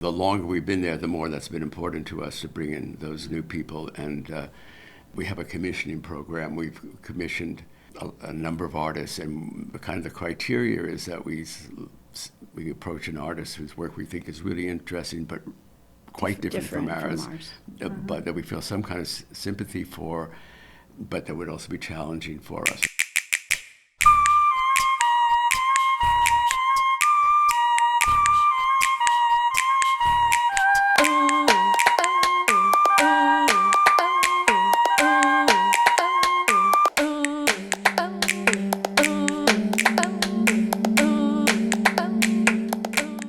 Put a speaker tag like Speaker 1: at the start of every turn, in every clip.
Speaker 1: The longer we've been there, the more that's been important to us to bring in those new people. And we have a commissioning program. We've commissioned a number of artists, and kind of the criteria is that we approach an artist whose work we think is really interesting, but quite different from ours. But that we feel some kind of sympathy for, but that would also be challenging for us.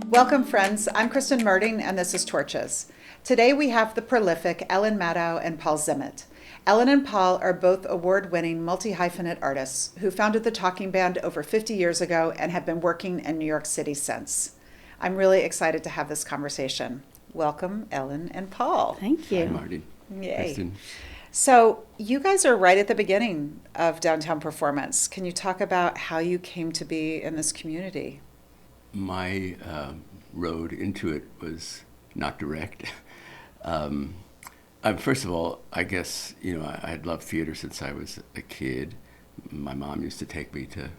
Speaker 2: Welcome, friends. I'm Kristen Merding, and this is Torches. Today we have the prolific Ellen Maddow and Paul Zimet. Ellen and Paul are both award-winning multi-hyphenate artists who founded the Talking Band over 50 years ago and have been working in New York City since. I'm really excited to have this conversation. Welcome, Ellen and Paul.
Speaker 3: Thank you.
Speaker 1: Hi, Marty.
Speaker 2: Yay.
Speaker 1: Kristen.
Speaker 2: So you guys are right at the beginning of downtown performance. Can you talk about how you came to be in this community?
Speaker 1: My road into it was not direct. First of all, I guess, I had loved theater since I was a kid. My mom used to take me to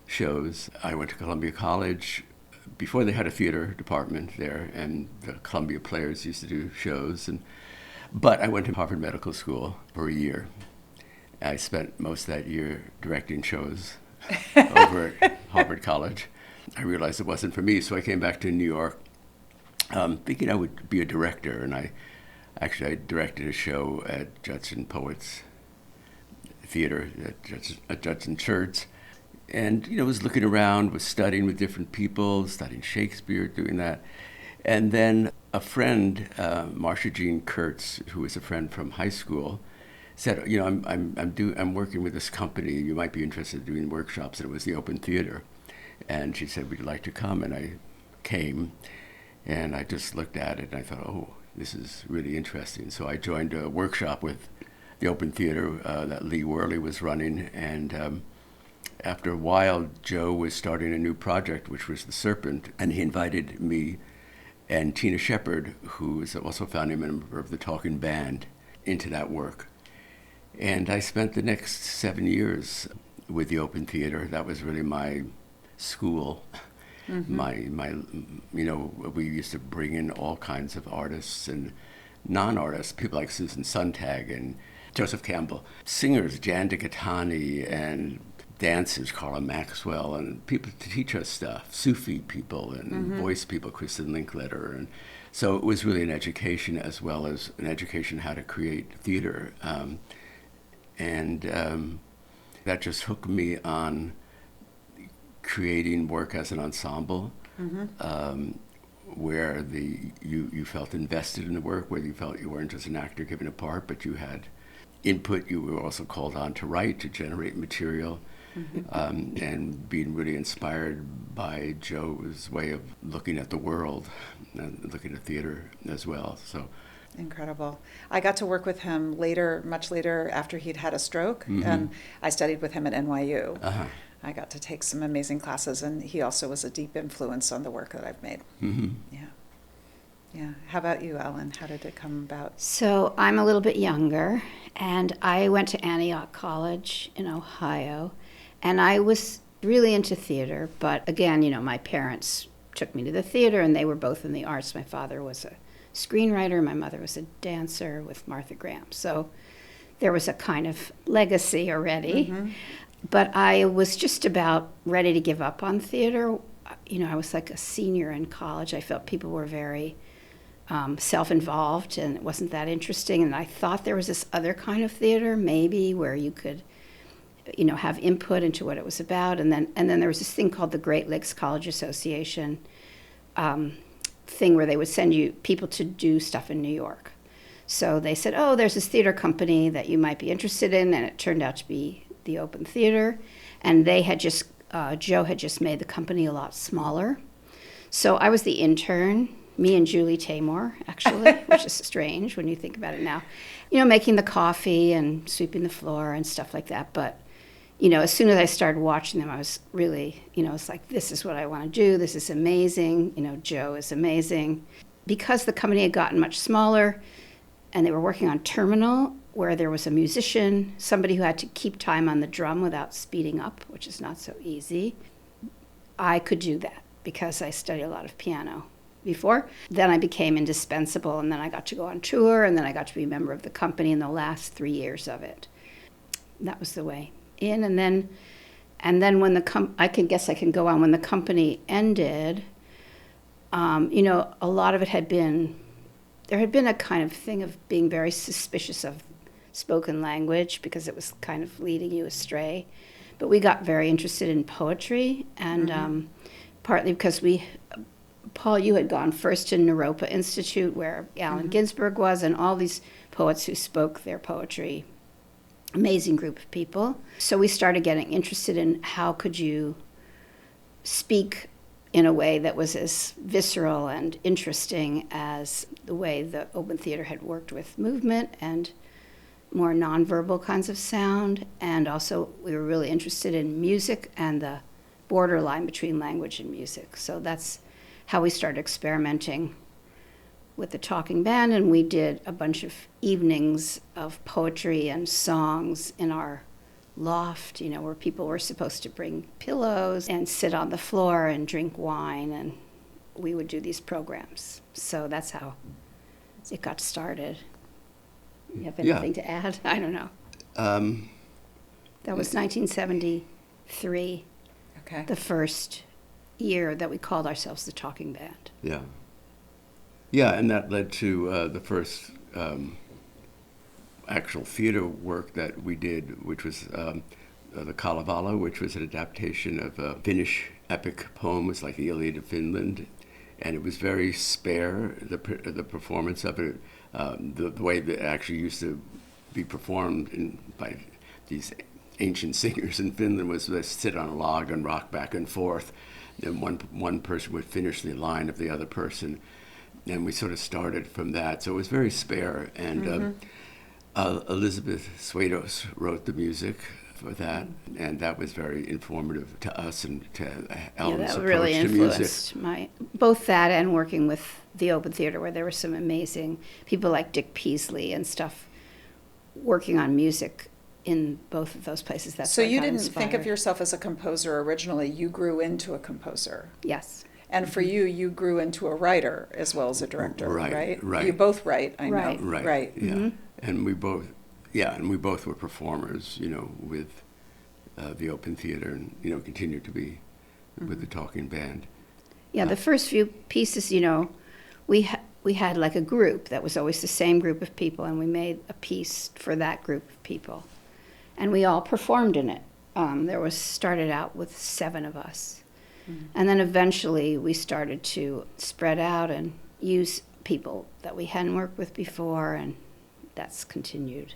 Speaker 1: shows. I went to Columbia College before they had a theater department there, and the Columbia Players used to do shows. But I went to Harvard Medical School for a year. I spent most of that year directing shows over at Harvard College. I realized it wasn't for me, so I came back to New York thinking I would be a director, and I directed a show at Judson Poets Theater at Judson Church, and was looking around, was studying with different people, studying Shakespeare, doing that, and then a friend, Marcia Jean Kurtz, who was a friend from high school, said, I'm working with this company. You might be interested in doing workshops, and it was the Open Theater. And she said, would you like to come? And I came, and I just looked at it, and I thought, oh, this is really interesting. So I joined a workshop with the Open Theater that Lee Worley was running, and after a while, Joe was starting a new project, which was The Serpent, and he invited me and Tina Shepard, who is also a founding member of the Talking Band, into that work. And I spent the next 7 years with the Open Theater. That was really my school. Mm-hmm. We used to bring in all kinds of artists and non-artists, people like Susan Sontag and Joseph Campbell, singers, Jan DeCatani, and dancers, Carla Maxwell, and people to teach us stuff, Sufi people and voice people, Kristen Linkletter. And so it was really an education as well as an education how to create theater. That just hooked me on creating work as an ensemble, where you felt invested in the work, where you felt you weren't just an actor giving a part, but you had input. You were also called on to write, to generate material, and being really inspired by Joe's way of looking at the world and looking at theater as well. So.
Speaker 2: Incredible. I got to work with him later, much later after he'd had a stroke, and I studied with him at NYU. I got to take some amazing classes, and he also was a deep influence on the work that I've made. Yeah. How about you, Ellen? How did it come about?
Speaker 3: So I'm a little bit younger, and I went to Antioch College in Ohio, and I was really into theater, but again, my parents took me to the theater, and they were both in the arts. My father was a screenwriter, my mother was a dancer with Martha Graham. So there was a kind of legacy already. But I was just about ready to give up on theater. I was like a senior in college. I felt people were very self-involved, and it wasn't that interesting. And I thought there was this other kind of theater, maybe, where you could, have input into what it was about. And then there was this thing called the Great Lakes College Association thing where they would send you people to do stuff in New York. So they said, oh, there's this theater company that you might be interested in, and it turned out to be the Open Theater, and they had just, Joe had just made the company a lot smaller. So I was the intern, me and Julie Taymor, actually, which is strange when you think about it now, making the coffee and sweeping the floor and stuff like that. But you know, as soon as I started watching them, I was really, it's like, this is what I want to do. This is amazing. Joe is amazing. because the company had gotten much smaller and they were working on terminal, where there was a musician, somebody who had to keep time on the drum without speeding up, which is not so easy, I could do that because I studied a lot of piano before. Then I became indispensable, and then I got to go on tour, and then I got to be a member of the company in the last 3 years of it. That was the way in. And then when I can go on. When the company ended, a lot of it there had been a kind of thing of being very suspicious of spoken language because it was kind of leading you astray. But we got very interested in poetry, and partly because Paul, you had gone first to Naropa Institute, where Allen Ginsberg was, and all these poets who spoke their poetry. Amazing group of people. So we started getting interested in how could you speak in a way that was as visceral and interesting as the way the open theater had worked with movement and more nonverbal kinds of sound. And also we were really interested in music and the borderline between language and music. So that's how we started experimenting with the talking band, and we did a bunch of evenings of poetry and songs in our loft, where people were supposed to bring pillows and sit on the floor and drink wine, and we would do these programs. So that's how it got started. You have anything to add? I don't know. That was 1973, the first year that we called ourselves the Talking Band.
Speaker 1: Yeah. Yeah, and that led to the first actual theater work that we did, which was the Kalevala, which was an adaptation of a Finnish epic poem. It's like the Iliad of Finland, and it was very spare, the performance of it, the way that it actually used to be performed by these ancient singers in Finland was to sit on a log and rock back and forth. Then one person would finish the line of the other person. And we sort of started from that. So it was very spare. And Elizabeth Swados wrote the music for that. And that was very informative to us and to Ellen's
Speaker 3: that
Speaker 1: approach
Speaker 3: really
Speaker 1: to
Speaker 3: influenced
Speaker 1: music.
Speaker 3: Both that and working with the Open Theater, where there were some amazing people like Dick Peasley and stuff working on music in both of those places. That's
Speaker 2: so you didn't
Speaker 3: inspired.
Speaker 2: think of yourself as a composer originally. You grew into a composer.
Speaker 3: Yes.
Speaker 2: And for you grew into a writer as well as a director, right?
Speaker 1: Right.
Speaker 2: You both write, I know.
Speaker 1: Right. Yeah. And we both were performers, with the Open Theater, and continued to be with the Talking Band.
Speaker 3: Yeah, the first few pieces, we had like a group that was always the same group of people, and we made a piece for that group of people, and we all performed in it. Started out with 7 of us. And then eventually we started to spread out and use people that we hadn't worked with before, and that's continued.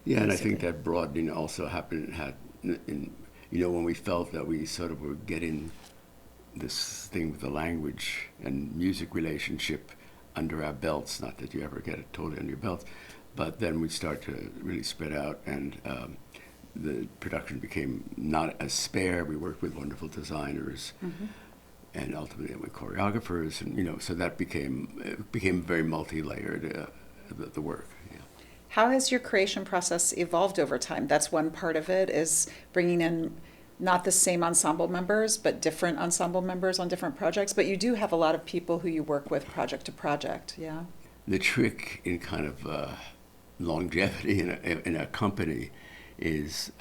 Speaker 1: Yeah, and I think that broadening also happened when we felt that we sort of were getting this thing with the language and music relationship under our belts. Not that you ever get it totally under your belts, but then we start to really spread out, and the production became not as spare. We worked with wonderful designers, and ultimately with choreographers, and so that became very multi-layered. The work. Yeah.
Speaker 2: How has your creation process evolved over time? That's one part of it, is bringing in not the same ensemble members, but different ensemble members on different projects. But you do have a lot of people who you work with project to project. Yeah.
Speaker 1: The trick in kind of longevity in a company is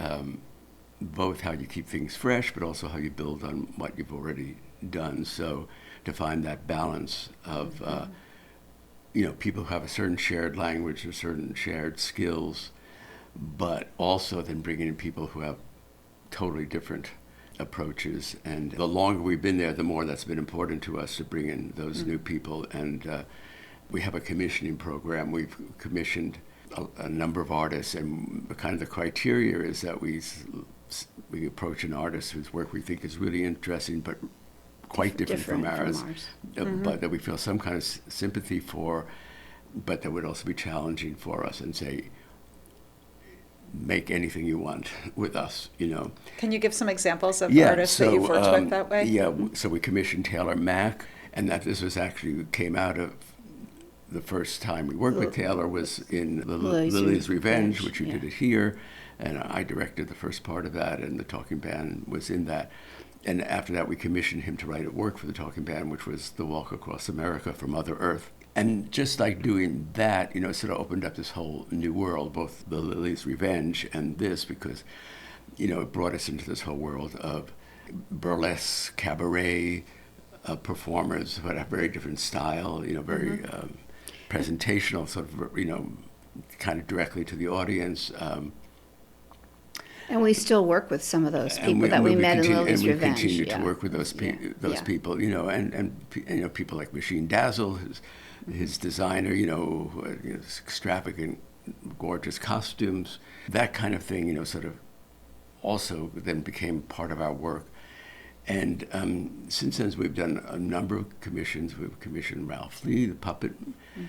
Speaker 1: both how you keep things fresh, but also how you build on what you've already done. So to find that balance of, people who have a certain shared language or certain shared skills, but also then bringing in people who have totally different approaches. And the longer we've been there, the more that's been important to us to bring in those new people. And we have a commissioning program. We've commissioned a number of artists, and kind of the criteria is that we approach an artist whose work we think is really interesting, but quite different from ours. But that we feel some kind of sympathy for, but that would also be challenging for us, and say, make anything you want with us,
Speaker 2: Can you give some examples of artists that you've worked with that way?
Speaker 1: Yeah, so we commissioned Taylor Mack, and this was actually came out of the first time we worked with Taylor was in
Speaker 3: Lily's
Speaker 1: Lily's Revenge,
Speaker 3: Revenge,
Speaker 1: which you
Speaker 3: yeah.
Speaker 1: did it here, and I directed the first part of that, and the Talking Band was in that. And after that, we commissioned him to write a work for the Talking Band, which was The Walk Across America from Mother Earth. And just like doing that, sort of opened up this whole new world, both the Lily's Revenge and this, because, it brought us into this whole world of burlesque, cabaret performers, but a very different style, very presentational, sort of, kind of directly to the audience.
Speaker 3: And we still work with some of those people that we met in Lily's Revenge.
Speaker 1: And we continue to work with those people, and people like Machine Dazzle, his designer, his extravagant, gorgeous costumes, that kind of thing, sort of also then became part of our work. And since then, we've done a number of commissions. We've commissioned Ralph Lee, the puppet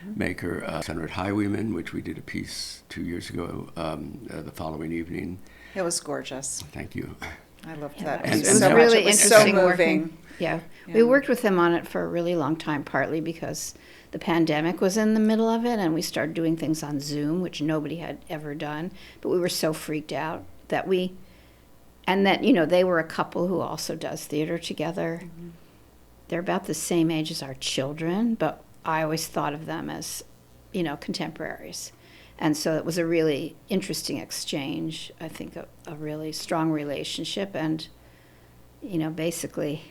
Speaker 1: maker, Senator Highwayman, which we did a piece 2 years ago, the following evening.
Speaker 2: It was gorgeous.
Speaker 1: Thank you.
Speaker 2: I loved
Speaker 3: Yeah,
Speaker 2: that.
Speaker 3: it was
Speaker 2: so
Speaker 3: really
Speaker 2: much. It was
Speaker 3: interesting
Speaker 2: so
Speaker 3: working.
Speaker 2: moving.
Speaker 3: Yeah.
Speaker 2: Yeah.
Speaker 3: We worked with him on it for a really long time, partly because the pandemic was in the middle of it, and we started doing things on Zoom, which nobody had ever done. But we were so freaked out that they were a couple who also does theater together. Mm-hmm. They're about the same age as our children, but I always thought of them as, contemporaries. And so it was a really interesting exchange, I think a really strong relationship. And, basically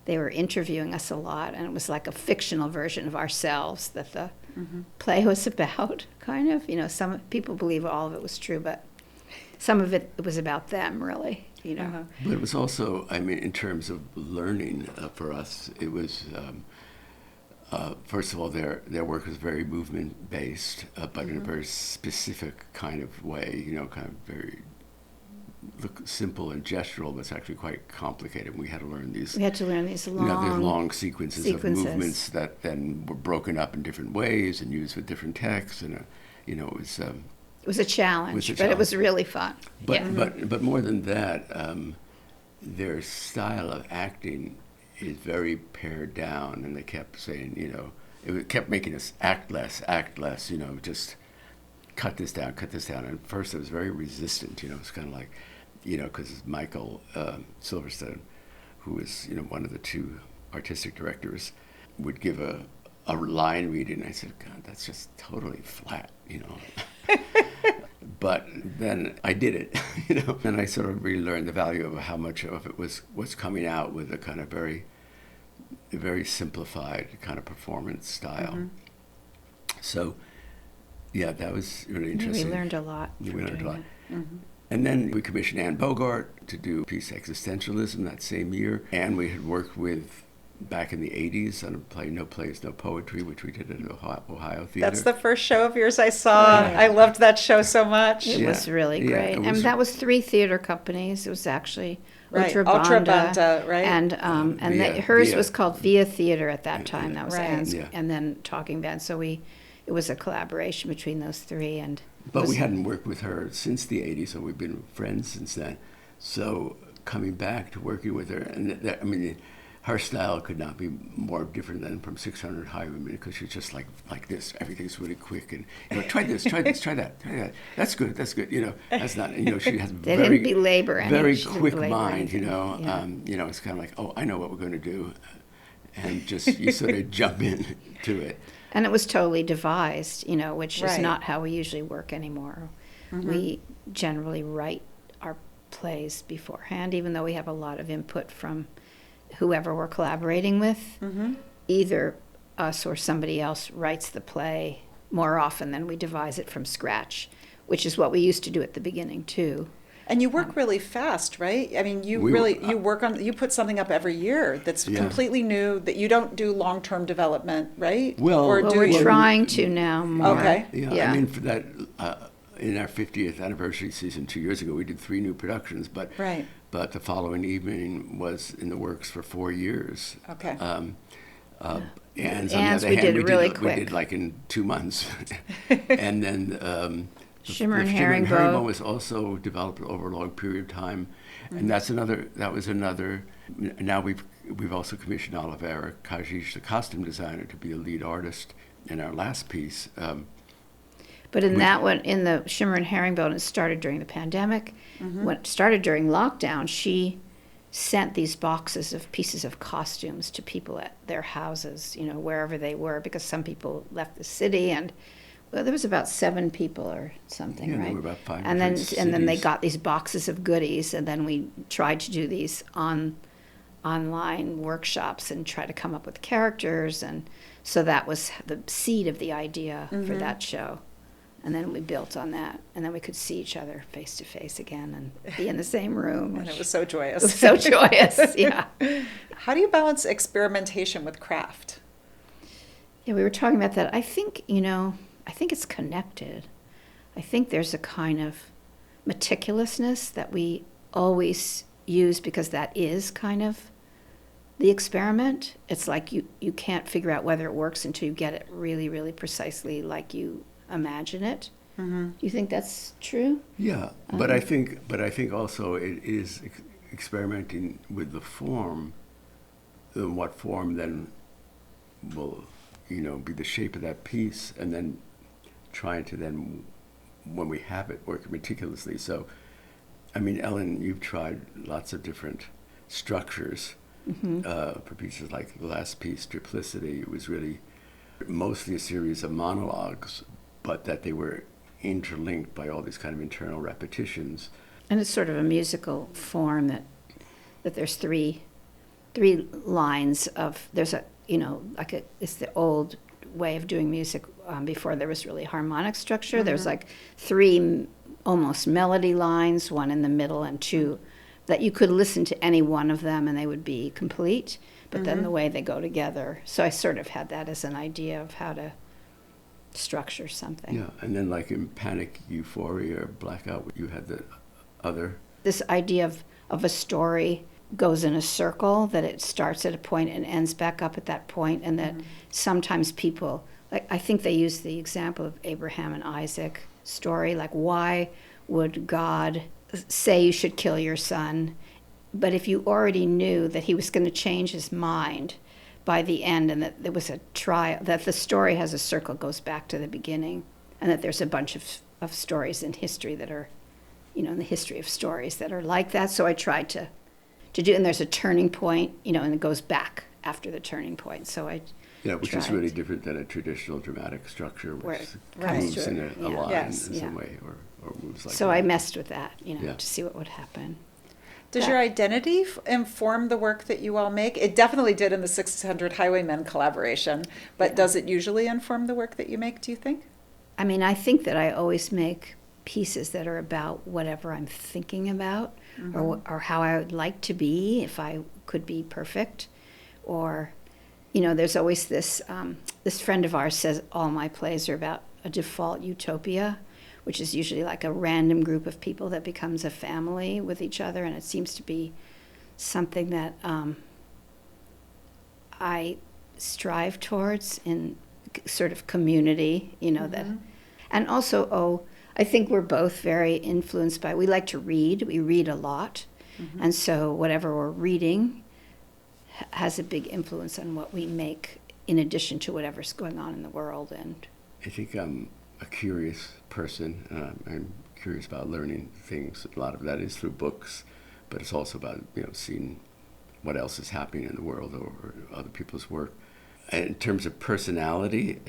Speaker 3: they were interviewing us a lot, and it was like a fictional version of ourselves that the play was about, kind of. Some people believe all of it was true, but some of it was about them, really.
Speaker 1: But it was also, in terms of learning for us, it was, first of all, their work was very movement-based, but in a very specific kind of way, kind of very simple and gestural, but it's actually quite complicated. We had to learn these.
Speaker 3: We had to learn these
Speaker 1: these
Speaker 3: long,
Speaker 1: long sequences of movements that then were broken up in different ways and used with different texts, and it was.
Speaker 3: It was a challenge, but it was really fun.
Speaker 1: But more than that, their style of acting is very pared down, and they kept saying, it kept making us act less, just cut this down. And at first, it was very resistant. It's kind of like, because Michael Silverstone, who is one of the two artistic directors, would give a line reading, and I said, God, that's just totally flat, But then I did it, and I sort of really learned the value of how much of it was coming out with a kind of very, very simplified kind of performance style. Mm-hmm. So, yeah, that was really interesting.
Speaker 3: We learned a lot.
Speaker 1: We learned a lot. Mm-hmm. And then we commissioned Anne Bogart to do a piece Existentialism that same year. And we had worked with, back in the 80s, on a play, No Plays, No Poetry, which we did at Ohio Theater.
Speaker 2: That's the first show of yours I saw. Yeah. I loved that show so much.
Speaker 3: It was really great. And that was 3 theater companies. It was actually
Speaker 2: Ultra Banda, right?
Speaker 3: And hers was called Via Theater at that time. That was Anne's, and then Talking Band. So it was a collaboration between those 3.
Speaker 1: But we hadn't worked with her since the 80s, so we've been friends since then. So coming back to working with her, and her style could not be more different than from 600 Highwayman, because she's just like this. Everything's really quick, and try this, try that. That's good. That's not. She has very quick mind. It's kind of like, oh, I know what we're going to do, and just you sort of jump in to it.
Speaker 3: And it was totally devised, which is not how we usually work anymore. Mm-hmm. We generally write our plays beforehand, even though we have a lot of input from whoever we're collaborating with. Mm-hmm. Either us or somebody else writes the play more often than we devise it from scratch, which is what we used to do at the beginning too.
Speaker 2: And you work really fast, right? You put something up every year that's completely new, that you don't do long-term development, right?
Speaker 3: We're trying to now more.
Speaker 2: Okay.
Speaker 1: Yeah. For that, in our 50th anniversary season 2 years ago, we did 3 new productions, but the following evening was in the works for 4 years.
Speaker 2: Okay.
Speaker 1: And
Speaker 3: we did it really quick.
Speaker 1: We did like in 2 months. And then
Speaker 3: Shimmer and
Speaker 1: Herringbone was also developed over a long period of time. And that was another. Now we've also commissioned Olivera Kajic, the costume designer, to be a lead artist in our last piece.
Speaker 3: But in that one, in the Shimmer and Herringbone, it started during the pandemic. When it started during lockdown, she sent these boxes of pieces of costumes to people at their houses, wherever they were, because some people left the city, and well, there was about 7 people or something,
Speaker 1: Yeah,
Speaker 3: right?
Speaker 1: there were about 5
Speaker 3: and then
Speaker 1: different
Speaker 3: and then they
Speaker 1: cities.
Speaker 3: got these boxes of goodies, and then we tried to do these online workshops and try to come up with characters, and so that was the seed of the idea for that show. And then we built on that, and then we could see each other face to face again and be in the same room.
Speaker 2: And it was so joyous.
Speaker 3: It was so joyous, yeah.
Speaker 2: How do you balance experimentation with craft?
Speaker 3: Yeah, we were talking about that. I think it's connected. I think there's a kind of meticulousness that we always use because that is kind of the experiment. It's like you can't figure out whether it works until you get it really, really precisely like you imagine it. Do you think that's true?
Speaker 1: Yeah, but I think also it is experimenting with the form. What form then will be the shape of that piece, and then trying to then, when we have it, work meticulously. So, I mean, Ellen, you've tried lots of different structures for pieces like the last piece, Triplicity. It was really mostly a series of monologues, but that they were interlinked by all these kind of internal repetitions.
Speaker 3: And it's sort of a musical form that there's three lines of, there's it's the old way of doing music before there was really harmonic structure. There's like 3 almost melody lines, 1 in the middle and 2 that you could listen to any one of them and they would be complete, but then the way they go together. So I sort of had that as an idea of how to structure something.
Speaker 1: Yeah, and then like in Panic, Euphoria, or Blackout, you had the other.
Speaker 3: This idea of a story goes in a circle, that it starts at a point and ends back up at that point, and that sometimes people, like I think they use the example of Abraham and Isaac story, like why would God say you should kill your son? But if you already knew that he was going to change his mind by the end, and that there was a trial, that the story has a circle, goes back to the beginning, and that there's a bunch of stories in history that are, in the history of stories that are like that. So I tried to do, and there's a turning point, and it goes back after the turning point. So
Speaker 1: which is really different than a traditional dramatic structure, which moves in a line in some way, or moves like
Speaker 3: so
Speaker 1: that.
Speaker 3: I messed with that, to see what would happen.
Speaker 2: Does your identity inform the work that you all make? It definitely did in the 600 Highwaymen collaboration, but does it usually inform the work that you make, do you think?
Speaker 3: I mean, I think that I always make pieces that are about whatever I'm thinking about, or how I would like to be if I could be perfect. Or, there's always this friend of ours says all my plays are about a default utopia, which is usually like a random group of people that becomes a family with each other, and it seems to be something that I strive towards in sort of community, that. And also, I think we're both very influenced by, we like to read, we read a lot, and so whatever we're reading has a big influence on what we make, in addition to whatever's going on in the world. And
Speaker 1: I think I'm a curious person. I'm curious about learning things. A lot of that is through books, but it's also about seeing what else is happening in the world or other people's work. In terms of personality,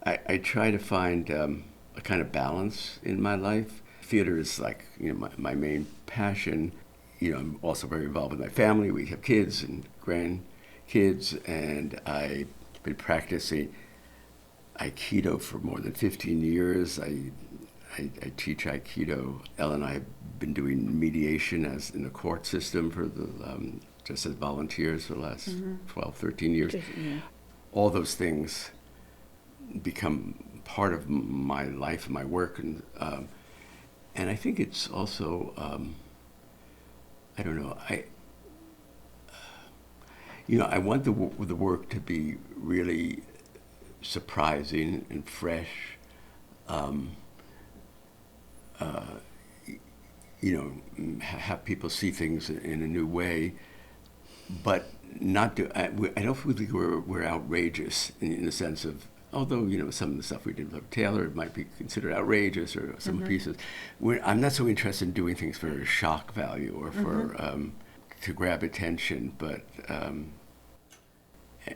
Speaker 1: I try to find a kind of balance in my life. Theater is like my main passion. I'm also very involved with my family. We have kids and grandkids, and I've been practicing Aikido for more than 15 years. I teach Aikido. Ellen and I have been doing mediation as in the court system for the just as volunteers for the last 12, 13 years. All those things become part of my life and my work, and I think it's also I don't know. I want the work to be really surprising and fresh. Have people see things in a new way, but not do. I don't think we're outrageous in the sense of although, some of the stuff we did with Taylor might be considered outrageous, or some pieces, I'm not so interested in doing things for shock value or for to grab attention, but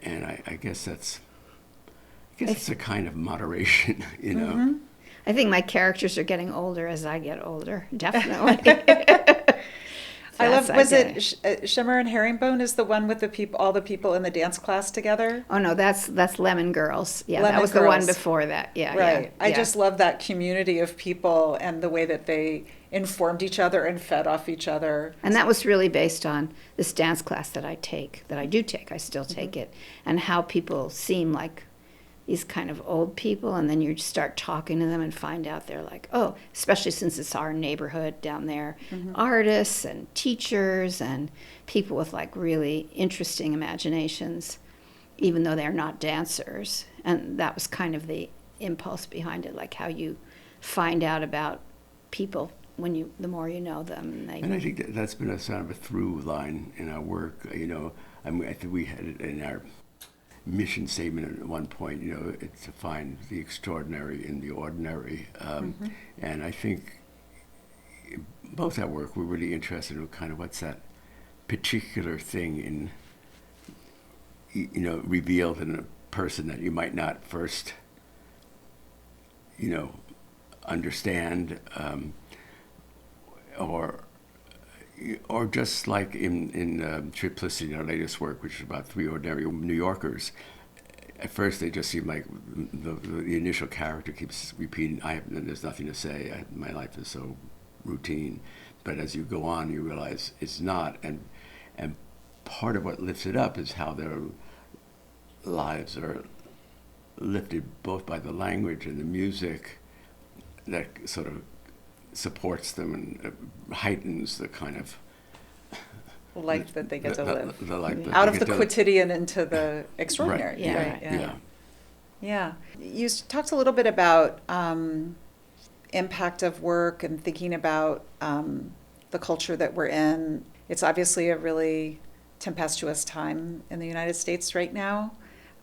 Speaker 1: and I guess it's a kind of moderation,
Speaker 3: I think my characters are getting older as I get older, definitely.
Speaker 2: I love, was it Shimmer and Herringbone is the one with all the people in the dance class together?
Speaker 3: Oh no, that's Lemon Girls. Yeah,
Speaker 2: Lemon
Speaker 3: that was
Speaker 2: Girls.
Speaker 3: the one before that. Yeah,
Speaker 2: right.
Speaker 3: Yeah,
Speaker 2: I
Speaker 3: yeah.
Speaker 2: just love that community of people and the way that they informed each other and fed off each other.
Speaker 3: And that was really based on this dance class that I do take, I still take it, and how people seem like these kind of old people, and then you start talking to them and find out they're like, oh, especially since it's our neighborhood down there, artists and teachers and people with like really interesting imaginations, even though they're not dancers. And that was kind of the impulse behind it, like how you find out about people the more you know them.
Speaker 1: And I think that's been a sort of a through line in our work. I think we had it in our mission statement at one point, it's to find the extraordinary in the ordinary. And I think both our work, we're really interested in kind of what's that particular thing revealed in a person that you might not first, understand, or just like in Triplicity, our latest work, which is about three ordinary New Yorkers. At first, they just seem like the initial character keeps repeating, there's nothing to say, my life is so routine. But as you go on, you realize it's not. And part of what lifts it up is how their lives are lifted both by the language and the music that sort of supports them and heightens the kind of
Speaker 2: life that they get to live.
Speaker 1: The life that
Speaker 2: out
Speaker 1: they
Speaker 2: of
Speaker 1: get
Speaker 2: the
Speaker 1: to
Speaker 2: quotidian into the extraordinary.
Speaker 1: Right. Yeah.
Speaker 2: Right.
Speaker 1: Yeah.
Speaker 2: Yeah. You talked a little bit about impact of work and thinking about the culture that we're in. It's obviously a really tempestuous time in the United States right now.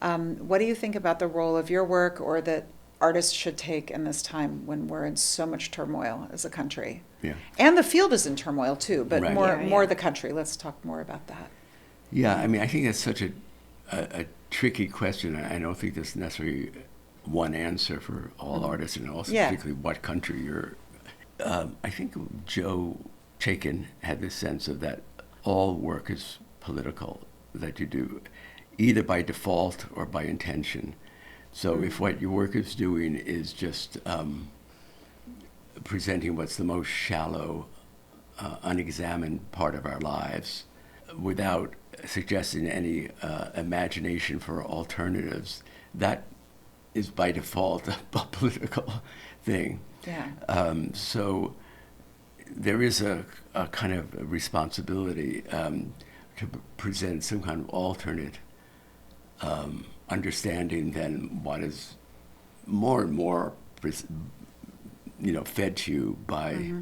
Speaker 2: What do you think about the role of your work, or that artists should take in this time when we're in so much turmoil as a country?
Speaker 1: Yeah.
Speaker 2: And the field is in turmoil too, but
Speaker 1: Right.
Speaker 2: more the country. Let's talk more about that.
Speaker 1: Yeah, I mean, I think that's such a tricky question. I don't think there's necessarily one answer for all artists, and also particularly what country you're. I think Joe Chaikin had this sense of that all work is political that you do, either by default or by intention. So if what your work is doing is just presenting what's the most shallow, unexamined part of our lives, without suggesting any imagination for alternatives, that is by default a political thing.
Speaker 2: Yeah.
Speaker 1: So there is a kind of a responsibility to present some kind of alternate understanding than what is more and more, fed to you by.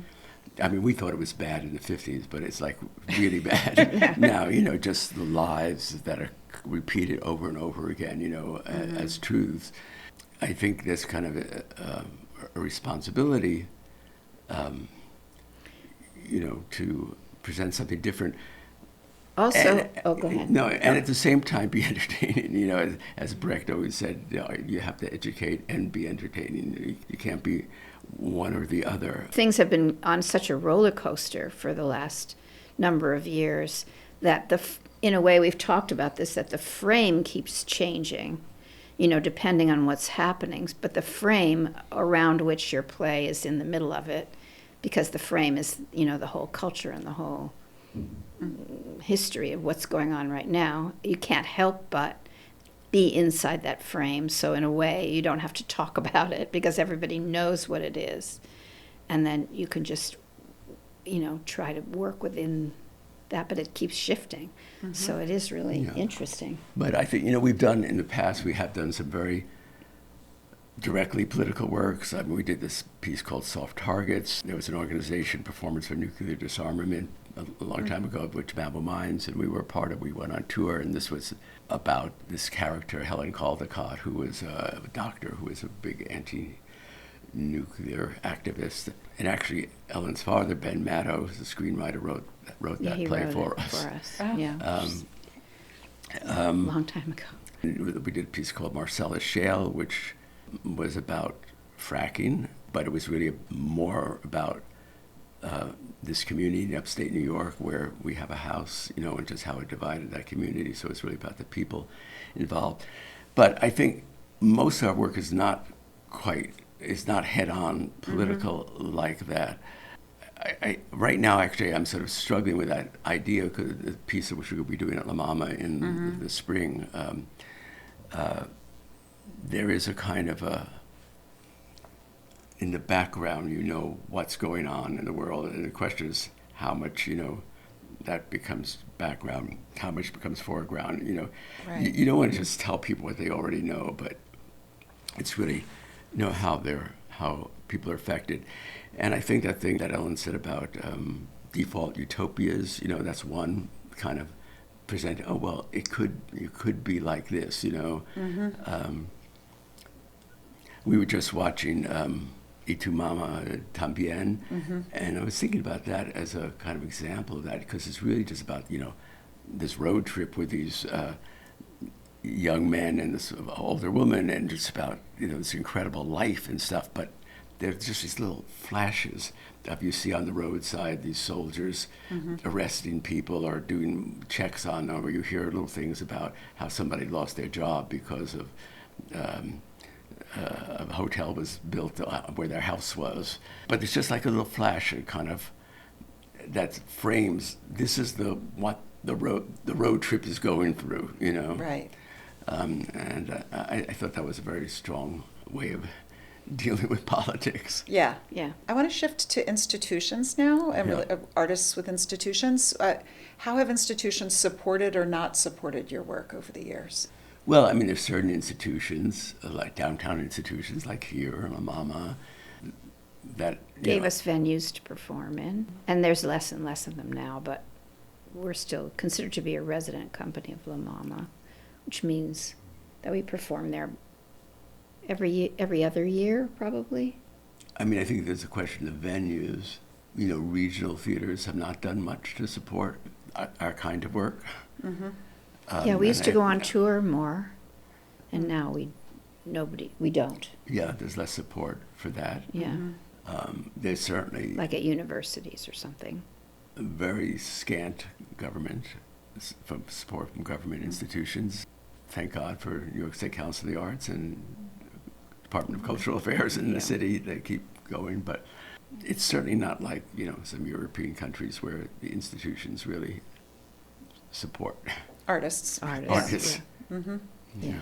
Speaker 1: I mean, we thought it was bad in the 50s, but it's like really bad now. Just the lives that are repeated over and over again. As truths. I think there's kind of a responsibility, to present something different.
Speaker 3: Also, go ahead.
Speaker 1: No, and at the same time be entertaining. As Brecht always said, you have to educate and be entertaining. You can't be one or the other.
Speaker 3: Things have been on such a roller coaster for the last number of years that in a way we've talked about this, that the frame keeps changing, depending on what's happening. But the frame around which your play is in the middle of it, because the frame is, the whole culture and the whole history of what's going on right now. You can't help but be inside that frame. So in a way, you don't have to talk about it because everybody knows what it is. And then you can just, try to work within that, but it keeps shifting. So it is really interesting.
Speaker 1: But I think, we've done in the past, we have done some very directly political works. I mean, we did this piece called Soft Targets. There was an organization, Performance for Nuclear Disarmament, a long time ago, which Babel Mines, and we were part of. We went on tour, and this was about this character, Helen Caldecott, who was a doctor who was a big anti-nuclear activist. And actually, Ellen's father, Ben Maddow, the screenwriter, wrote
Speaker 3: Yeah,
Speaker 1: that
Speaker 3: he
Speaker 1: play
Speaker 3: wrote
Speaker 1: for
Speaker 3: it
Speaker 1: us.
Speaker 3: for us.
Speaker 2: Oh.
Speaker 3: Yeah. Long time ago.
Speaker 1: We did a piece called Marcellus Shale, which was about fracking, but it was really more about this community in upstate New York where we have a house, and just how it divided that community. So it's really about the people involved. But I think most of our work is not head-on political like that. Right now, actually, I'm sort of struggling with that idea because the piece of which we'll be doing at La Mama in the spring, there is a kind of in the background, what's going on in the world, and the question is how much, that becomes background, how much becomes foreground.
Speaker 2: Right.
Speaker 1: You don't want to just tell people what they already know, but it's really, how people are affected. And I think that thing that Ellen said about default utopias, that's one kind of present. Oh well, it could be like this, we were just watching Y Tu Mama Tambien, and I was thinking about that as a kind of example of that, because it's really just about, this road trip with these young men and this older woman, and just about, this incredible life and stuff, but there's just these little flashes of you see on the roadside these soldiers arresting people or doing checks on them, or you hear little things about how somebody lost their job because of a hotel was built where their house was. But it's just like a little flash, that frames, this is what the road trip is going through,
Speaker 2: Right.
Speaker 1: And I thought that was a very strong way of dealing with politics.
Speaker 2: Yeah.
Speaker 3: Yeah.
Speaker 2: I want to shift to institutions now, and really, artists with institutions. How have institutions supported or not supported your work over the years?
Speaker 1: Well, I mean, there's certain institutions, like downtown institutions, like here, La Mama, that
Speaker 3: Gave us venues to perform in. And there's less and less of them now, but we're still considered to be a resident company of La Mama, which means that we perform there every other year, probably.
Speaker 1: I mean, I think there's a question of venues. Regional theaters have not done much to support our kind of work.
Speaker 3: Yeah, we used to go on tour more, and now we don't.
Speaker 1: Yeah, there's less support for that.
Speaker 3: Yeah,
Speaker 1: There's certainly
Speaker 3: like at universities or something.
Speaker 1: very scant support from government institutions. Thank God for New York State Council of the Arts and Department of Cultural Affairs in the city. They keep going, but it's certainly not like some European countries where the institutions really support
Speaker 2: Artists.
Speaker 1: artists.
Speaker 3: Yeah.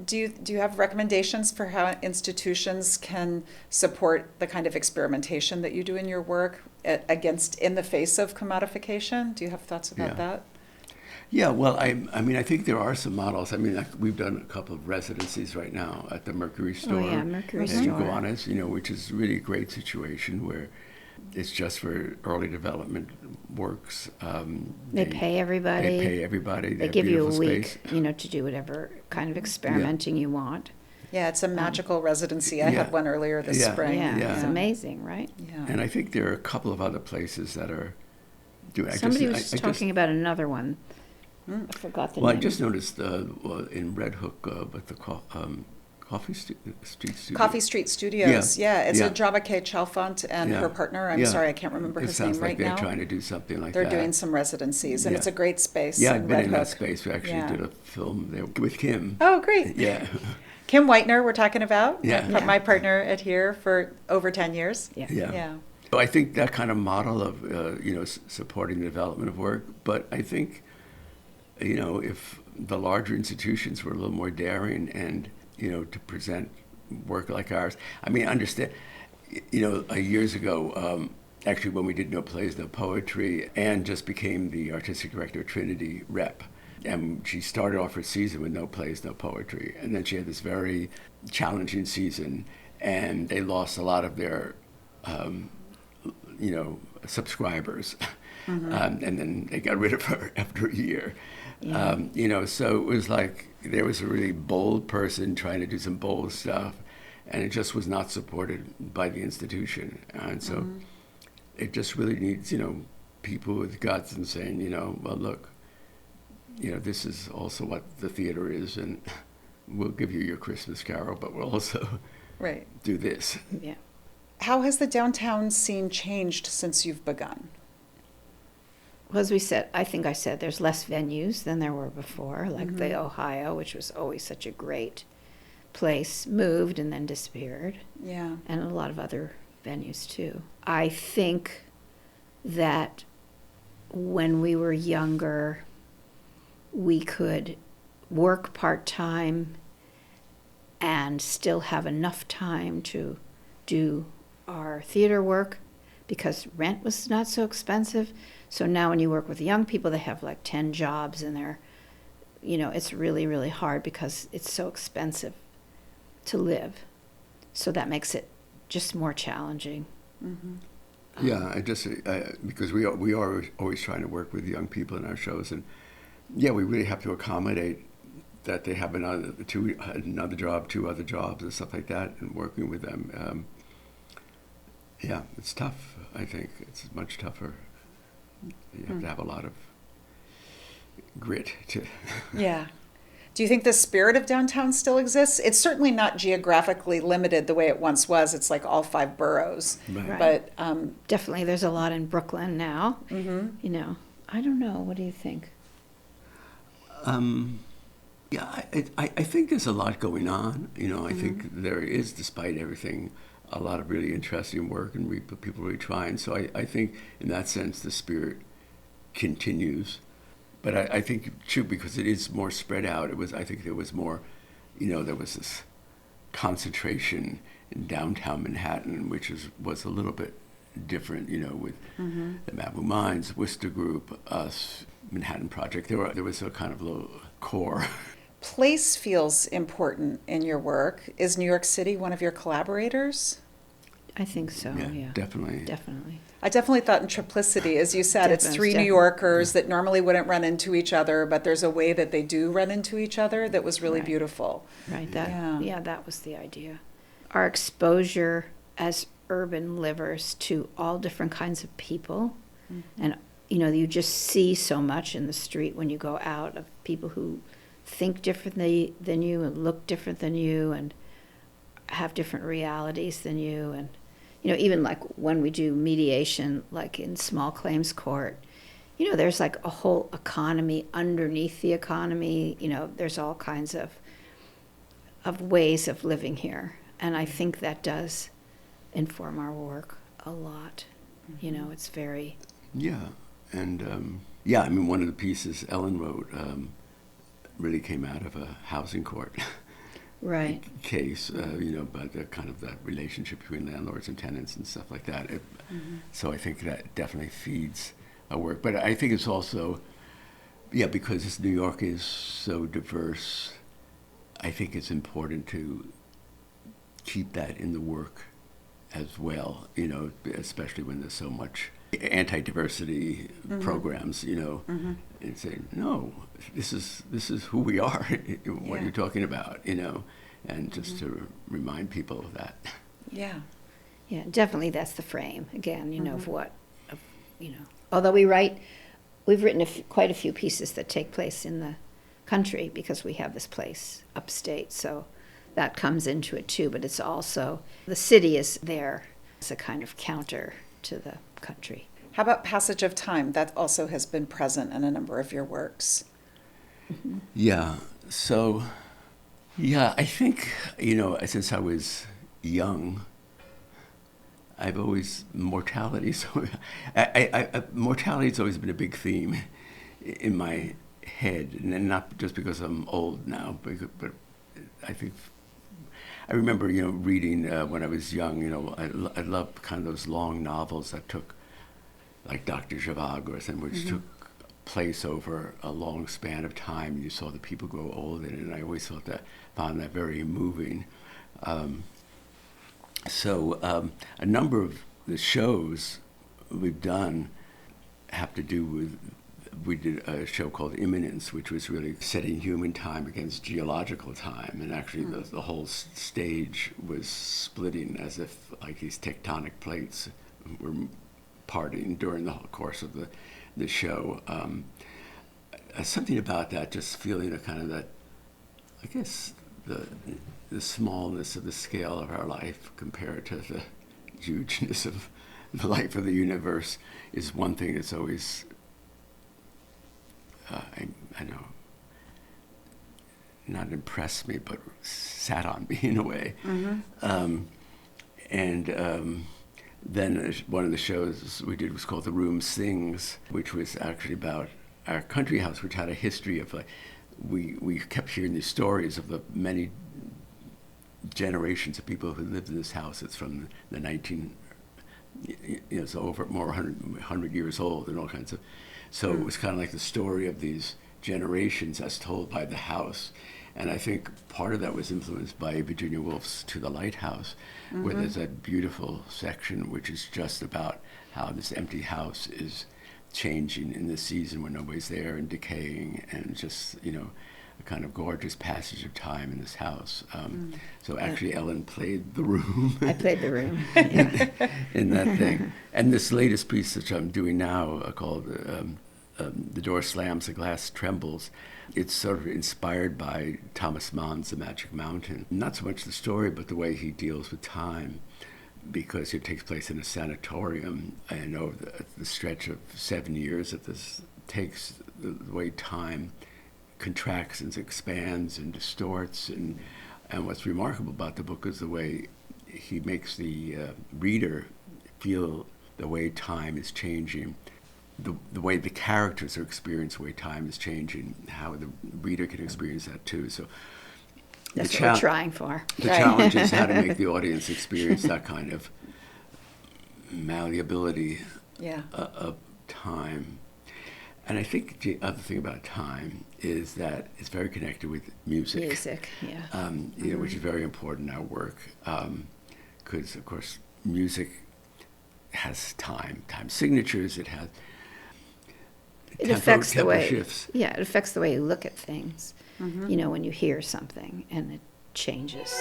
Speaker 2: Do you have recommendations for how institutions can support the kind of experimentation that you do in your work in the face of commodification? Do you have thoughts about
Speaker 1: Yeah.
Speaker 2: that?
Speaker 1: Yeah, well, I mean, I think there are some models. I mean, we've done a couple of residencies right now at the Mercury Store.
Speaker 3: Oh, yeah, Mercury
Speaker 1: in
Speaker 3: Store.
Speaker 1: Gowanus, which is really a great situation where it's just for early development works.
Speaker 3: They pay everybody.
Speaker 1: They pay everybody.
Speaker 3: They
Speaker 1: have
Speaker 3: give you a
Speaker 1: beautiful
Speaker 3: week,
Speaker 1: space.
Speaker 3: to do whatever kind of experimenting you want.
Speaker 2: Yeah, it's a magical residency. I had one earlier this
Speaker 1: Yeah.
Speaker 2: spring.
Speaker 3: Yeah, it's amazing, right?
Speaker 2: Yeah.
Speaker 1: And I think there are a couple of other places that are doing.
Speaker 3: Somebody was talking about another one. I forgot the
Speaker 1: Well,
Speaker 3: name.
Speaker 1: I just noticed in Red Hook with the Coffee Street Studio.
Speaker 2: Coffee Street Studios. Yeah, it's
Speaker 1: Yeah.
Speaker 2: a Java K. Chalfant and
Speaker 1: Yeah.
Speaker 2: her partner. I'm
Speaker 1: Yeah.
Speaker 2: sorry, I can't remember
Speaker 1: It
Speaker 2: his
Speaker 1: sounds
Speaker 2: name
Speaker 1: like
Speaker 2: right
Speaker 1: they're
Speaker 2: now.
Speaker 1: trying to do something like
Speaker 2: They're
Speaker 1: that.
Speaker 2: doing some residencies, and
Speaker 1: Yeah.
Speaker 2: it's a great space.
Speaker 1: Yeah,
Speaker 2: in
Speaker 1: I've been
Speaker 2: Red
Speaker 1: in
Speaker 2: Hook.
Speaker 1: that space. We actually
Speaker 2: Yeah.
Speaker 1: did a film there with Kim.
Speaker 2: Oh, great.
Speaker 1: Yeah.
Speaker 2: Kim Whitener, we're talking about.
Speaker 1: Yeah.
Speaker 3: Yeah.
Speaker 2: My partner at here for over 10 years.
Speaker 3: Yeah.
Speaker 1: Yeah.
Speaker 2: Yeah.
Speaker 1: So I think that kind of model of supporting the development of work. But I think if the larger institutions were a little more daring and to present work like ours. I mean, understand. Years ago, actually, when we did No Plays, No Poetry, Anne just became the artistic director of Trinity Rep. And she started off her season with No Plays, No Poetry. And then she had this very challenging season, and they lost a lot of their, subscribers. And then they got rid of her after a year.
Speaker 3: Yeah.
Speaker 1: So it was like there was a really bold person trying to do some bold stuff, and it just was not supported by the institution. And so it just really needs, people with guts and saying, well, look, this is also what the theater is, and we'll give you your Christmas Carol, but we'll also
Speaker 2: Right.
Speaker 1: do this.
Speaker 3: Yeah.
Speaker 2: How has the downtown scene changed since you've begun?
Speaker 3: Well, as we said, I think I said there's less venues than there were before, like the Ohio, which was always such a great place, moved and then disappeared,
Speaker 2: Yeah.
Speaker 3: and a lot of other venues too. I think that when we were younger, we could work part-time and still have enough time to do our theater work because rent was not so expensive. So now when you work with young people, they have like 10 jobs and they're, it's really, really hard because it's so expensive to live. So that makes it just more challenging.
Speaker 1: Yeah, because we are always trying to work with young people in our shows, and yeah, we really have to accommodate that they have another job, 2 other jobs, and stuff like that, and working with them. Yeah, it's tough. I think it's much tougher. You have to have a lot of grit to.
Speaker 2: Yeah. Do you think the spirit of downtown still exists? It's certainly not geographically limited the way it once was. It's like all 5 boroughs.
Speaker 1: Right.
Speaker 2: But
Speaker 3: Definitely there's a lot in Brooklyn now. I don't know. What do you think?
Speaker 1: Yeah, I think there's a lot going on. I think there is, despite everything, a lot of really interesting work and people really trying. So I think in that sense the spirit continues. But I think too, because it is more spread out, I think there was more, there was this concentration in downtown Manhattan, which was a little bit different, with the Maddow Mines, Worcester Group, us, Manhattan Project. There was a kind of little core.
Speaker 2: place feels important in your work. Is New York City one of your collaborators?
Speaker 3: I think so, yeah.
Speaker 1: Definitely.
Speaker 3: Definitely.
Speaker 2: I definitely thought in Triplicity, as you said, it's 3 New
Speaker 3: Definitely.
Speaker 2: Yorkers that normally wouldn't run into each other, but there's a way that they do run into each other that was really
Speaker 3: Right.
Speaker 2: beautiful.
Speaker 3: Right.
Speaker 2: Yeah.
Speaker 3: That was the idea. Our exposure as urban livers to all different kinds of people, and you just see so much in the street when you go out of people who think differently than you and look different than you and have different realities than you, and even like when we do mediation, like in small claims court, there's like a whole economy underneath the economy. There's all kinds of ways of living here, and I think that does inform our work a lot. It's very
Speaker 1: Yeah, and one of the pieces Ellen wrote really came out of a housing court
Speaker 3: right.
Speaker 1: case, about the kind of that relationship between landlords and tenants and stuff like that. So I think that definitely feeds our work. But I think it's also, because New York is so diverse, I think it's important to keep that in the work as well, especially when there's so much anti-diversity programs, and say, no, this is who we are, what you're talking about, and just to remind people of that.
Speaker 2: Yeah.
Speaker 3: Yeah, definitely that's the frame, again, of what, although we've written quite a few pieces that take place in the country because we have this place upstate, so that comes into it too, but it's also, the city is there as a kind of counter to the country.
Speaker 2: How about passage of time? That also has been present in a number of your works.
Speaker 1: Yeah, so, I think, since I was young, I've always, mortality's always been a big theme in my head, and not just because I'm old now, but I think, I remember, reading when I was young, I loved kind of those long novels that took, like Dr. Zhivago or something, which took place over a long span of time. You saw the people grow old in it, and I always found that very moving. So a number of the shows we've done have to do with, we did a show called Imminence, which was really setting human time against geological time. And actually the whole stage was splitting as if like these tectonic plates were parting during the whole course of the show. Something about that, just feeling a kind of that, I guess, the smallness of the scale of our life compared to the hugeness of the life of the universe is one thing that's always, I know, not impressed me, but sat on me in a way. Then one of the shows we did was called The Room Sings, which was actually about our country house, which had a history of like, we kept hearing these stories of the many generations of people who lived in this house. It's from the 19, it's over more 100 years old and all kinds of. So it was kind of like the story of these generations as told by the house. And I think part of that was influenced by Virginia Woolf's To the Lighthouse, where there's a beautiful section which is just about how this empty house is changing in the season when nobody's there and decaying, and just, a kind of gorgeous passage of time in this house. So actually Ellen played the room.
Speaker 3: I played the room.
Speaker 1: in that thing. And this latest piece which I'm doing now called The Door Slams, the Glass Trembles, it's sort of inspired by Thomas Mann's The Magic Mountain. Not so much the story, but the way he deals with time, because it takes place in a sanatorium. I know the stretch of 7 years that this takes, the way time contracts and expands and distorts. And what's remarkable about the book is the way he makes the reader feel the way time is changing, the way the characters are experiencing the way time is changing, how the reader can experience that too. So
Speaker 3: that's what we're trying for.
Speaker 1: The challenge is how to make the audience experience that kind of malleability of time. And I think the other thing about time is that it's very connected with music.
Speaker 3: Music, yeah.
Speaker 1: Which is very important in our work, because of course music has time signatures. It has
Speaker 3: affects the way
Speaker 1: shifts.
Speaker 3: Yeah, it affects the way you look at things. When you hear something and it changes.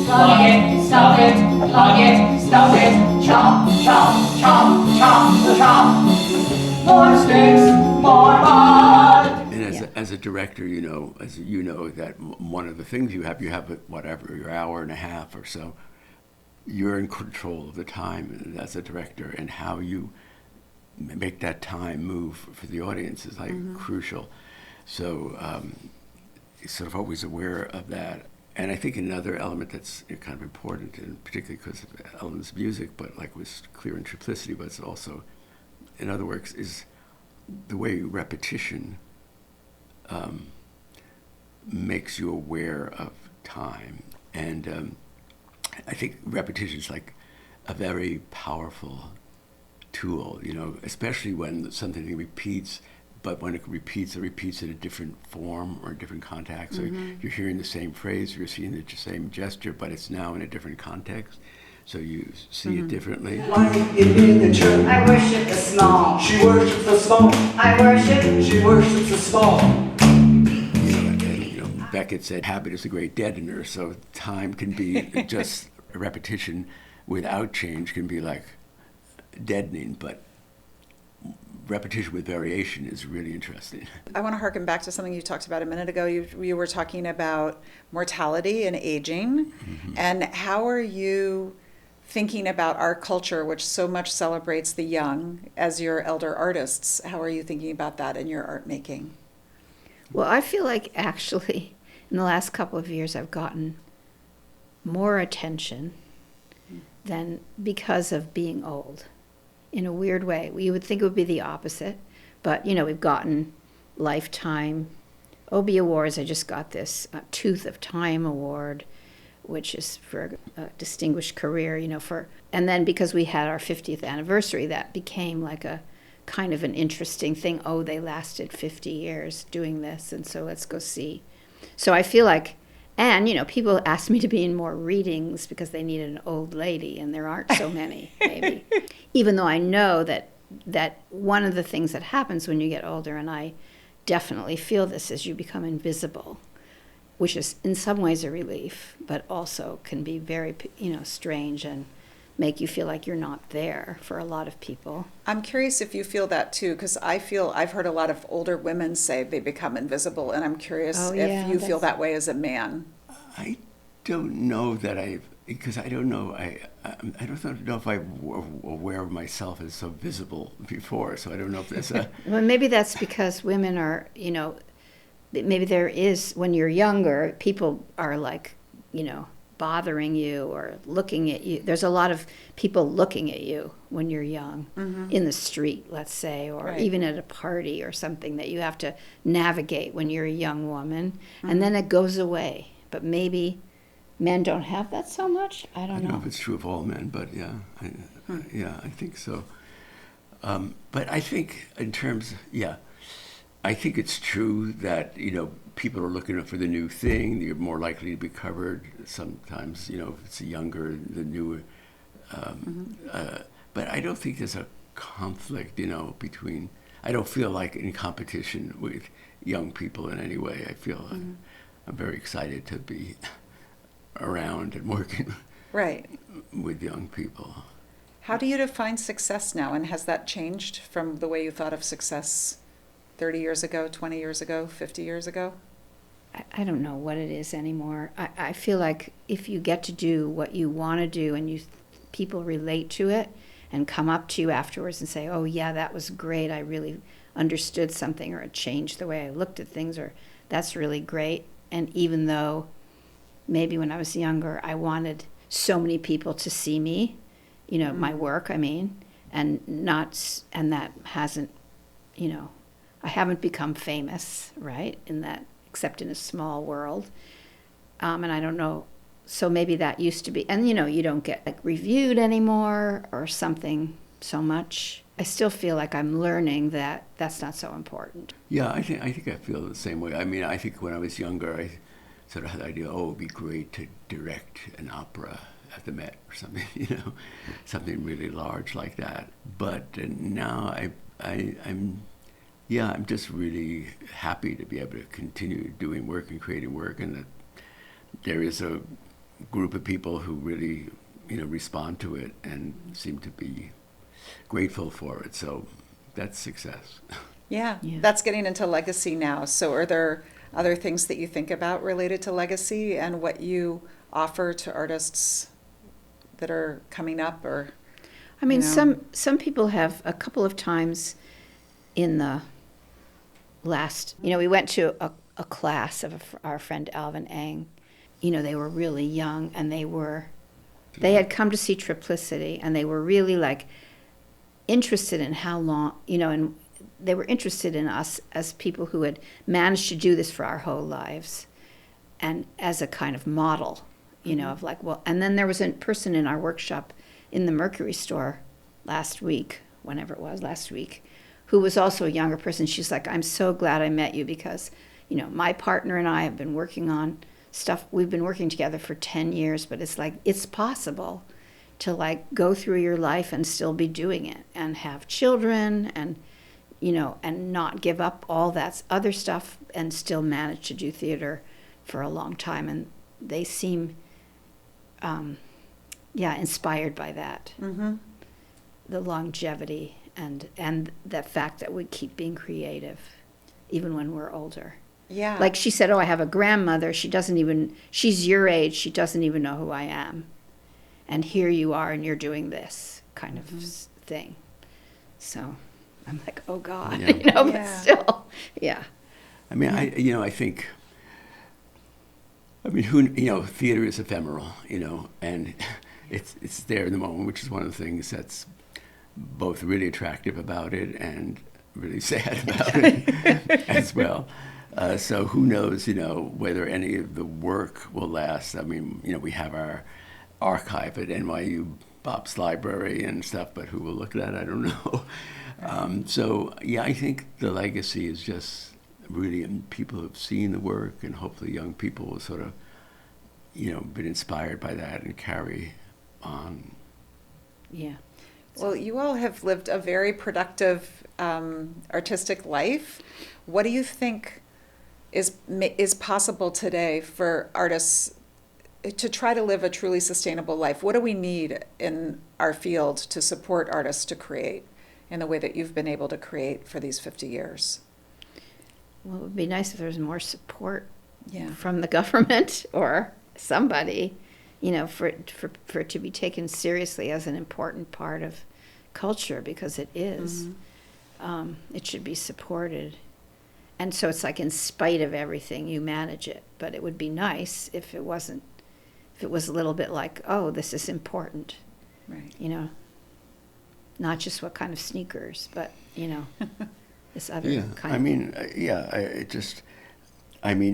Speaker 4: Plug it, stuff it, plug it, stuff it, chop, chop, chop, chop, chop. More sticks, more mud.
Speaker 1: And as a director, that one of the things you have whatever, your hour and a half or so, you're in control of the time as a director, and how you make that time move for the audience is crucial. So sort of always aware of that. And I think another element that's kind of important, and particularly because of Ellen's music, but like was clear in Triplicity, but it's also in other works, is the way repetition makes you aware of time. And I think repetition is like a very powerful tool, especially when something repeats, but when it repeats in a different form or a different context. So you're hearing the same phrase, you're seeing the same gesture, but it's now in a different context. So you see it differently.
Speaker 4: In the church, I worship the small. She worships the small. I worship. She worships the small.
Speaker 1: Beckett said, habit is a great deadener, so time can be just a repetition without change can be like deadening, but repetition with variation is really interesting.
Speaker 2: I want to harken back to something you talked about a minute ago. You were talking about mortality and aging, and how are you thinking about our culture, which so much celebrates the young, as your elder artists? How are you thinking about that in your art making?
Speaker 3: Well, I feel like actually in the last couple of years I've gotten more attention than because of being old. In a weird way. You would think it would be the opposite, but we've gotten lifetime Obie Awards. I just got this Tooth of Time Award, which is for a distinguished career, and then because we had our 50th anniversary, that became like a kind of an interesting thing. Oh, they lasted 50 years doing this, and so let's go see. So I feel like And, people ask me to be in more readings because they need an old lady, and there aren't so many, maybe. Even though I know that one of the things that happens when you get older, and I definitely feel this, is you become invisible, which is in some ways a relief, but also can be very, strange and make you feel like you're not there for a lot of people.
Speaker 2: I'm curious if you feel that too, because I've heard a lot of older women say they become invisible, and I'm curious if you feel that way as a man.
Speaker 1: I don't know that because I don't know, I don't know if I'm aware of myself as so visible before, so I don't know if that's a...
Speaker 3: Well, maybe that's because women are, maybe there is, when you're younger, people are like, bothering you or looking at you. There's a lot of people looking at you when you're young, in the street, let's say, or even at a party or something that you have to navigate when you're a young woman, and then it goes away. But maybe men don't have that so much. I don't know
Speaker 1: if it's true of all men, but yeah, I think so. But I think in terms, I think it's true that, people are looking for the new thing. You're more likely to be covered. Sometimes, if it's younger, the newer. But I don't think there's a conflict, between. I don't feel like in competition with young people in any way. I feel I'm very excited to be around and working with young people.
Speaker 2: How do you define success now, and has that changed from the way you thought of success 30 years ago, 20 years ago, 50 years ago?
Speaker 3: I don't know what it is anymore. I feel like if you get to do what you want to do and people relate to it and come up to you afterwards and say, oh yeah, that was great, I really understood something, or it changed the way I looked at things, or that's really great. And even though maybe when I was younger, I wanted so many people to see me, my work, and that hasn't, I haven't become famous, right, except in a small world. And I don't know, so maybe that used to be, and you don't get reviewed anymore or something so much. I still feel like I'm learning that that's not so important.
Speaker 1: Yeah, I think I feel the same way. I think when I was younger, I sort of had the idea, it would be great to direct an opera at the Met or something, something really large like that. But now I'm just really happy to be able to continue doing work and creating work, and that there is a group of people who really, respond to it and seem to be grateful for it. So that's success.
Speaker 2: Yeah, that's getting into legacy now. So are there other things that you think about related to legacy and what you offer to artists that are coming up? Or
Speaker 3: some people have a couple of times in the last, we went to a class of our friend Alvin Eng. They were really young, and they had come to see Triplicity, and they were really interested in how long, and they were interested in us as people who had managed to do this for our whole lives, and as a kind of model, of and then there was a person in our workshop in the Mercury store last week, who was also a younger person. She's like, I'm so glad I met you because, my partner and I have been working on stuff. We've been working together for 10 years, but it's possible to go through your life and still be doing it and have children and, and not give up all that other stuff and still manage to do theater for a long time. And they seem, inspired by that. Mm-hmm. The longevity and the fact that we keep being creative even when we're older.
Speaker 2: Yeah.
Speaker 3: Like she said, I have a grandmother. She's your age. She doesn't even know who I am. And here you are, and you're doing this kind of thing. So I'm like, oh God, but still, yeah.
Speaker 1: I think, theater is ephemeral, and it's there in the moment, which is one of the things that's both really attractive about it and really sad about it as well. So who knows, whether any of the work will last. We have our archive at NYU Bob's Library and stuff, but who will look at that, I don't know. I think the legacy is just really in people who've seen the work, and hopefully young people will sort of been inspired by that and carry on.
Speaker 3: Yeah.
Speaker 2: Well, you all have lived a very productive artistic life. What do you think is possible today for artists to try to live a truly sustainable life? What do we need in our field to support artists to create in the way that you've been able to create for these 50 years?
Speaker 3: Well, it would be nice if there was more support
Speaker 2: Yeah.
Speaker 3: from the government or somebody, for it to be taken seriously as an important part of culture, because it is. It should be supported. And so it's like, in spite of everything, you manage it. But it would be nice if it was a little bit like, oh, this is important,
Speaker 2: Right.
Speaker 3: not just what kind of sneakers, but, this other
Speaker 1: Yeah,
Speaker 3: kind
Speaker 1: I
Speaker 3: of.
Speaker 1: mean,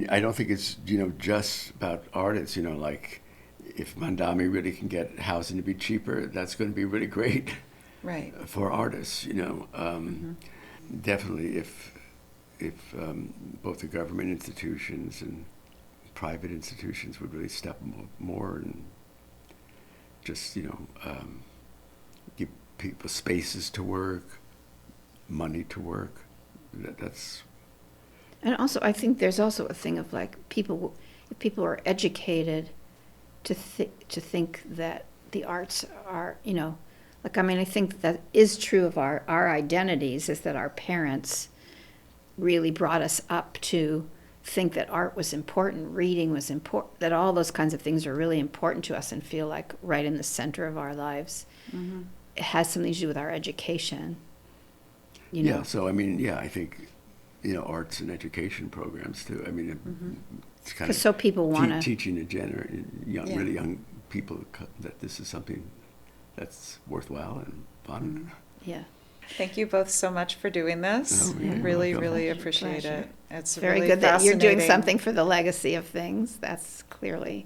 Speaker 1: I don't think it's, just about artists, like if Mandami really can get housing to be cheaper, that's going to be really great
Speaker 2: Right.
Speaker 1: for artists, Definitely if both the government institutions and private institutions would really step more and just, give people spaces to work, money to work. That's.
Speaker 3: And also, I think there's also a thing of like if people are educated to think that the arts are, I think that is true of our identities, is that our parents really brought us up to think that art was important, reading was important, that all those kinds of things are really important to us and feel like right in the center of our lives. It has something to do with our education.
Speaker 1: Yeah, so I think, arts and education programs too. It's kind of
Speaker 3: So people want to.
Speaker 1: teaching really young people that this is something that's worthwhile and fun.
Speaker 3: Yeah.
Speaker 2: Thank you both so much for doing this.
Speaker 1: Oh, yeah,
Speaker 2: Really,
Speaker 1: welcome.
Speaker 2: really appreciate
Speaker 3: Pleasure.
Speaker 2: it. It's
Speaker 3: Very
Speaker 2: really
Speaker 3: good that you're doing
Speaker 2: fascinating.
Speaker 3: something for the legacy of things. That's clearly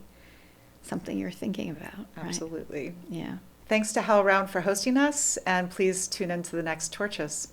Speaker 3: something you're thinking about. Right?
Speaker 2: Absolutely.
Speaker 3: Yeah.
Speaker 2: Thanks to HowlRound for hosting us, and please tune into the next Torches.